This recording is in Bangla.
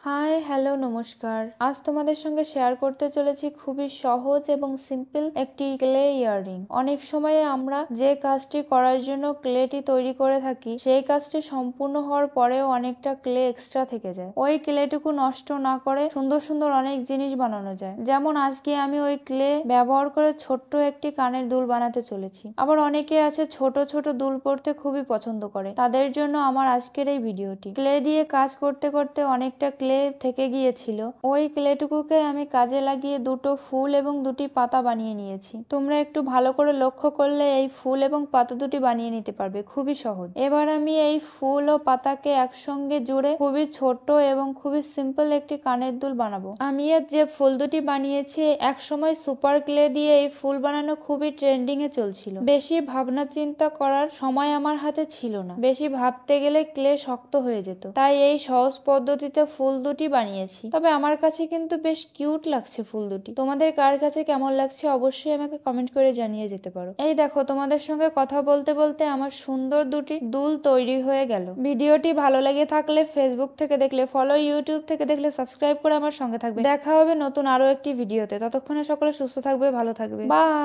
হাই হ্যালো নমস্কার। আজ তোমাদের সঙ্গে শেয়ার করতে চলেছি খুবই সহজ এবং সিম্পল একটি ক্লে ইয়াররিং। অনেক সময় আমরা যে কাজটি করার জন্য ক্লেটি তৈরি করে থাকি সেই কাজটি সম্পূর্ণ হওয়ার পরেও অনেকটা ক্লে এক্সট্রা থেকে যায়। ওই ক্লেটুকু নষ্ট না করে সুন্দর সুন্দর অনেক জিনিস বানানো যায়। যেমন আজকে আমি ওই ক্লে ব্যবহার করে ছোট্ট একটি কানের দুল বানাতে চলেছি। আবার অনেকে আছে ছোট ছোট দুল পরতে খুবই পছন্দ করে, তাদের জন্য আমার আজকের এই ভিডিওটি। ক্লে দিয়ে কাজ করতে করতে অনেকটা ক্লে থেকে গিয়েছিল, ওই ক্লেটুকুকে আমি কাজে লাগিয়ে দুটো ফুল এবং দুটি পাতা বানিয়ে নিয়েছি। তোমরা একটু ভালো করে লক্ষ্য করলে এই ফুল এবং পাতা দুটি বানিয়ে নিতে পারবে, খুবই সহজ। এবার আমি এই ফুল ও পাতাকে একসঙ্গে জুড়ে খুবই ছোট এবং খুবই সিম্পল একটি কানের দুল বানাবো। আমি এর যে ফুল দুটি বানিয়েছি, এক সময় সুপার ক্লে দিয়ে এই ফুল বানানো খুবই ট্রেন্ডিং এ চলছিল। বেশি ভাবনা চিন্তা করার সময় আমার হাতে ছিল না, বেশি ভাবতে গেলে ক্লে শক্ত হয়ে যেত, তাই এই সহজ পদ্ধতিতে ফুল দুটি বানিয়েছি। তবে আমার কাছে কিন্তু বেশ কিউট লাগছে ফুল দুটি। তোমাদের কার কাছে কেমন লাগছে অবশ্যই আমাকে কমেন্ট করে জানিয়ে যেতে পারো। এই দেখো, তোমাদের সঙ্গে কথা বলতে বলতে আমার সুন্দর দুটি দুল তৈরি হয়ে গেল। ভিডিওটি ভালো লেগে থাকলে ফেসবুক থেকে দেখলে ফলো, ইউটিউব থেকে দেখলে সাবস্ক্রাইব করে আমার সঙ্গে থাকবে। দেখা হবে নতুন আরো একটি ভিডিওতে। ততক্ষণে সকলে সুস্থ থাকবে, ভালো থাকবে। বাই।